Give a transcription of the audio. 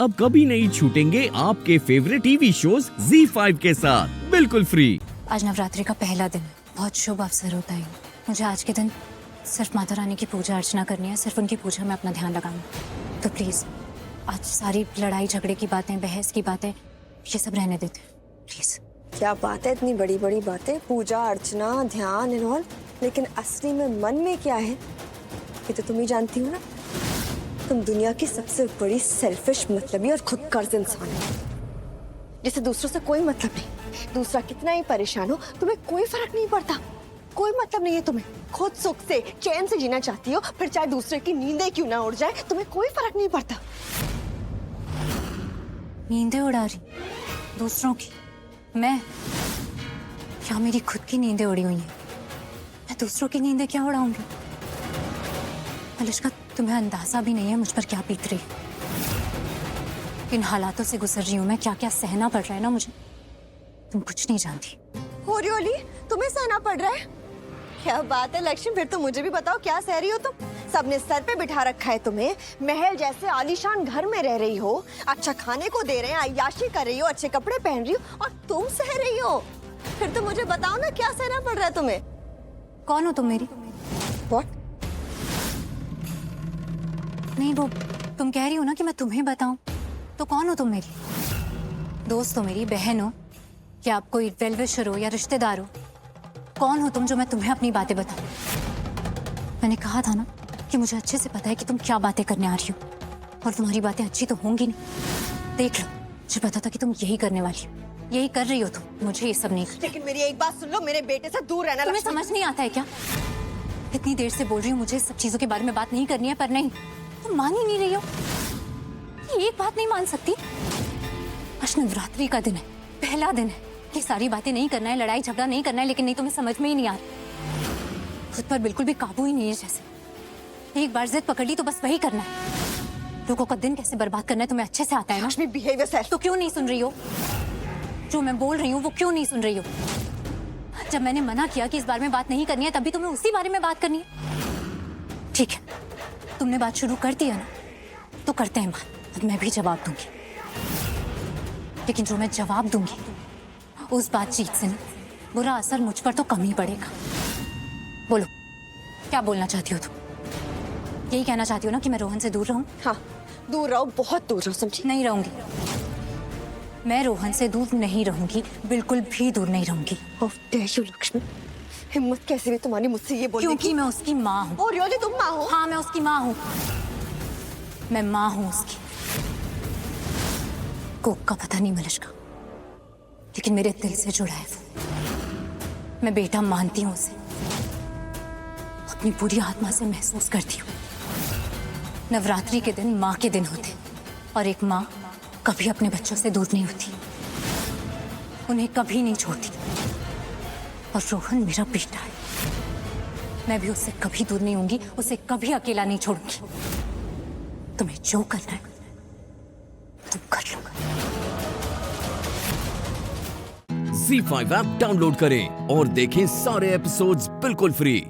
अब कभी नहीं छूटेंगे आपके फेवरेट टीवी शोज ZEE5 के साथ बिल्कुल फ्री। आज नवरात्रि का पहला दिन है, बहुत शुभ अवसर होता है। मुझे आज के दिन सिर्फ माता रानी की पूजा अर्चना करनी है, सिर्फ उनकी पूजा में अपना ध्यान लगाऊंगा। तो प्लीज आज सारी लड़ाई झगड़े की बातें, बहस की बातें, ये सब रहने देते प्लीज। क्या बात है, इतनी बड़ी बड़ी बातें, पूजा अर्चना ध्यान एंड ऑल, लेकिन असली में मन में क्या है ये तो तुम ही जानती हो ना। तुम दुनिया की सबसे बड़ी सेल्फिश, मतलबी और खुदगर्ज इंसान हो, जिसे दूसरों से कोई मतलब नहीं। दूसरा कितना ही परेशान हो तुम्हें कोई फर्क नहीं पड़ता, कोई मतलब नहीं है तुम्हें। खुद सुख से चैन से जीना चाहती हो, फिर चाहे दूसरे की नींदें क्यों ना उड़ जाए, तुम्हें कोई फर्क नहीं पड़ता। नींदें उड़ा रही दूसरों की मैं, क्या मेरी खुद की नींदें उड़ी हुई हैं? मैं दूसरों की नींदें क्या उड़ाऊंगी? मलिश्का, तुम्हें अंदाजा भी नहीं है मुझ पर क्या बीत रही है। इन हालातों से गुजर रही हूँ मैं, क्या क्या सहना पड़ रहा है ना मुझे, तुम कुछ नहीं जानती। हो रही होली, तुम्हें सहना पड़ रहा है? क्या बात है लक्ष्मी, फिर तो मुझे भी बताओ क्या सह रही हो तुम? सबने सर पे बिठा रखा है तुम्हें, महल जैसे आलीशान घर में रह रही हो, अच्छा खाने को दे रहे हैं, अय्याशी कर रही हो, अच्छे कपड़े पहन रही हो, और तुम सह रही हो। फिर तो मुझे बताओ ना क्या सहना पड़ रहा है तुम्हें? कौन हो तुम मेरी? What? नहीं, वो तुम कह रही हो ना कि मैं तुम्हें बताऊं, तो कौन हो तुम मेरी? दोस्त हो मेरी, बहन हो, या आप कोई वेल विशर हो या रिश्तेदार हो? कौन हो तुम जो मैं तुम्हें अपनी बातें बताऊं? मैंने कहा था ना कि मुझे अच्छे से पता है कि तुम क्या बातें करने आ रही हो, और तुम्हारी बातें अच्छी तो होंगी नहीं। देख लो, मुझे पता था कि तुम यही करने वाली हो, यही कर रही हो तुम। मुझे ये सब नहीं करना। लेकिन मेरी एक बात सुन लो, मेरे बेटे से दूर रहना। तुम्हें समझ नहीं आता है क्या? इतनी देर से बोल रही हूँ मुझे इस सब चीजों के बारे में बात नहीं करनी है, पर नहीं, तुम मान ही नहीं रही हो। एक बात नहीं मान सकती। आज नवरात्रि का दिन है, पहला दिन है, ये सारी बातें नहीं करना है, लड़ाई झगड़ा नहीं करना है, लेकिन नहीं, तुम्हें समझ में ही नहीं आ रहा। खुद पर बिल्कुल भी काबू ही नहीं है। जैसे एक बार जिद पकड़ ली तो बस वही करना है। लोगों का दिन कैसे बर्बाद करना है तुम्हें अच्छे से आता है ना। Lakshmi, behaviour self. तो क्यों नहीं सुन रही हो? जो मैं बोल रही हूँ वो क्यों नहीं सुन रही हो? जब मैंने मना किया कि इस बारे में बात नहीं करनी है, तभी तुम्हें उसी बारे में बात करनी है। ठीक है, तुमने बात शुरू कर दिया ना, तो करते हैं बात। अब मैं भी जवाब दूंगी, लेकिन जो मैं जवाब दूंगी उस बातचीत से ना बुरा असर मुझ पर तो कम ही पड़ेगा। बोलो, क्या बोलना चाहती हो तुम? यही कहना चाहती हो ना कि मैं रोहन से दूर रहूं? हाँ, दूर रहो, बहुत दूर रहो, समझी? नहीं रहूंगी, मैं रोहन से दूर नहीं रहूंगी, बिल्कुल भी दूर नहीं रहूंगी। How dare you, लक्ष्मी, हिम्मत कैसे भी तुम्हारी मुझसे ये बोलने की? क्योंकि मैं उसकी माँ हूँ। और रियली तुम माँ हो? हाँ, मैं उसकी माँ हूँ, मैं माँ हूँ उसकी। कोक का पता नहीं मलिश्का, लेकिन मेरे दिल से जुड़ा है वो। मैं बेटा मानती हूँ उसे, अपनी पूरी आत्मा से महसूस करती हूँ। नवरात्रि के दिन माँ के दिन होते, और एक माँ कभी अपने बच्चों से दूर नहीं होती, उन्हें कभी नहीं छोड़ती। और रोहन मेरा बेटा है, मैं भी उससे कभी दूर नहीं होंगी, उसे कभी अकेला नहीं छोड़ूंगी। तुम्हें जो करना है तुम कर लो। ZEE5 ऐप डाउनलोड करें और देखें सारे एपिसोड्स बिल्कुल फ्री।